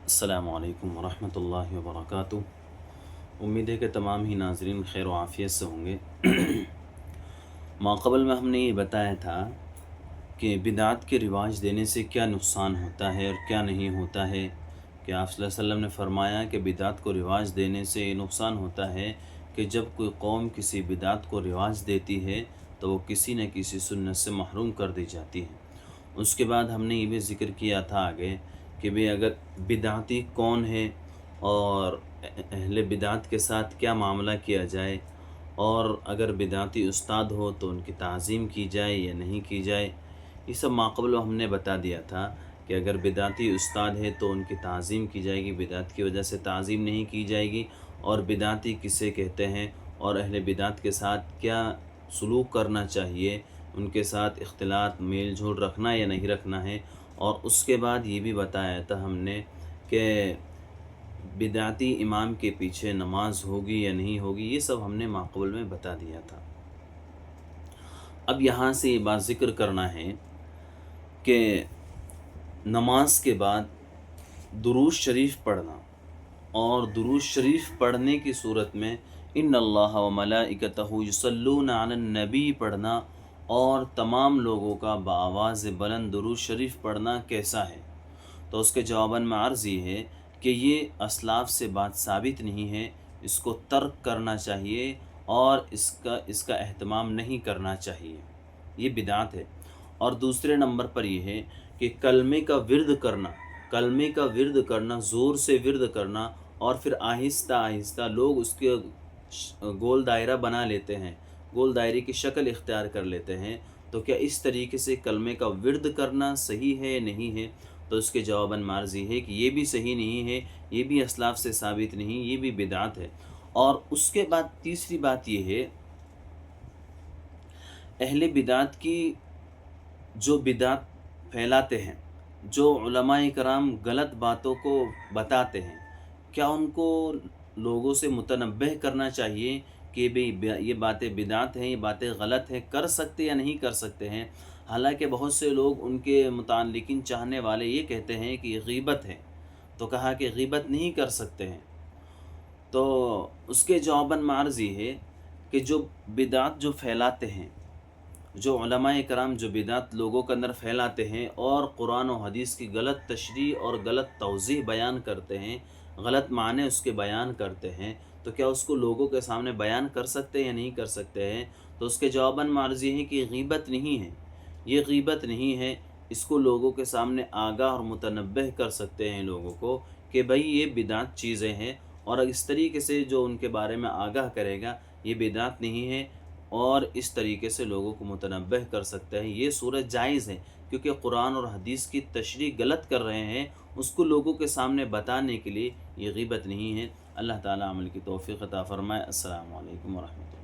السلام علیکم ورحمۃ اللہ وبرکاتہ۔ امید ہے کہ تمام ہی ناظرین خیر و عافیت سے ہوں گے۔ ماقبل میں ہم نے یہ بتایا تھا کہ بدعت کے رواج دینے سے کیا نقصان ہوتا ہے اور کیا نہیں ہوتا ہے، کہ آپ صلی اللہ علیہ وسلم نے فرمایا کہ بدعت کو رواج دینے سے یہ نقصان ہوتا ہے کہ جب کوئی قوم کسی بدعت کو رواج دیتی ہے تو وہ کسی نہ کسی سنت سے محروم کر دی جاتی ہے۔ اس کے بعد ہم نے یہ بھی ذکر کیا تھا آگے کہ بھئی اگر بدعتی کون ہے اور اہل بدعت کے ساتھ کیا معاملہ کیا جائے، اور اگر بدعتی استاد ہو تو ان کی تعظیم کی جائے یا نہیں کی جائے، یہ سب ماقبل ہم نے بتا دیا تھا کہ اگر بدعتی استاد ہے تو ان کی تعظیم کی جائے گی، بدعت کی وجہ سے تعظیم نہیں کی جائے گی، اور بدعتی کسے کہتے ہیں اور اہل بدعت کے ساتھ کیا سلوک کرنا چاہیے، ان کے ساتھ اختلاط میل جھول رکھنا یا نہیں رکھنا ہے۔ اور اس کے بعد یہ بھی بتایا تھا ہم نے کہ بدعتی امام کے پیچھے نماز ہوگی یا نہیں ہوگی، یہ سب ہم نے ماقبل میں بتا دیا تھا۔ اب یہاں سے یہ بات ذکر کرنا ہے کہ نماز کے بعد درود شریف پڑھنا، اور درود شریف پڑھنے کی صورت میں ان اللہ و ملائکتہ یصلون علی النبی پڑھنا اور تمام لوگوں کا بآواز بلند درود شریف پڑھنا کیسا ہے؟ تو اس کے جواباً میں عرض یہ ہے کہ یہ اسلاف سے بات ثابت نہیں ہے، اس کو ترک کرنا چاہیے اور اس کا اہتمام نہیں کرنا چاہیے، یہ بدعت ہے۔ اور دوسرے نمبر پر یہ ہے کہ کلمے کا ورد کرنا، زور سے ورد کرنا، اور پھر آہستہ آہستہ لوگ اس کے گول دائرہ بنا لیتے ہیں، گول دائرے کی شکل اختیار کر لیتے ہیں، تو کیا اس طریقے سے کلمے کا ورد کرنا صحیح ہے نہیں ہے؟ تو اس کے جواباً مرضی ہے کہ یہ بھی صحیح نہیں ہے، یہ بھی اسلاف سے ثابت نہیں، یہ بھی بدعت ہے۔ اور اس کے بعد تیسری بات یہ ہے، اہل بدعت کی جو بدعت پھیلاتے ہیں، جو علماء کرام غلط باتوں کو بتاتے ہیں، کیا ان کو لوگوں سے متنبہ کرنا چاہیے کہ بھئی یہ باتیں بدعت ہیں، یہ باتیں غلط ہیں، کر سکتے یا نہیں کر سکتے ہیں؟ حالانکہ بہت سے لوگ ان کے متعلقین چاہنے والے یہ کہتے ہیں کہ یہ غیبت ہے، تو کہا کہ غیبت نہیں کر سکتے ہیں۔ تو اس کے جواباً معرض یہ ہے کہ جو بدعت جو پھیلاتے ہیں، جو علماء کرام جو بدعت لوگوں کے اندر پھیلاتے ہیں اور قرآن و حدیث کی غلط تشریح اور غلط توضیح بیان کرتے ہیں، غلط معنی اس کے بیان کرتے ہیں، تو کیا اس کو لوگوں کے سامنے بیان کر سکتے ہیں یا نہیں کر سکتے ہیں؟ تو اس کے جواباً معرض یہ ہے کہ یہ غیبت نہیں ہے، یہ غیبت نہیں ہے، اس کو لوگوں کے سامنے آگاہ اور متنبہ کر سکتے ہیں لوگوں کو کہ بھئی یہ بدعت چیزیں ہیں، اور اس طریقے سے جو ان کے بارے میں آگاہ کرے گا یہ بدعت نہیں ہے، اور اس طریقے سے لوگوں کو متنبہ کر سکتا ہے، یہ صورت جائز ہے، کیونکہ قرآن اور حدیث کی تشریح غلط کر رہے ہیں، اس کو لوگوں کے سامنے بتانے کے لیے یہ غیبت نہیں ہے۔ اللہ تعالیٰ عمل کی توفیق عطا فرمائے۔ السلام علیکم ورحمۃ اللہ۔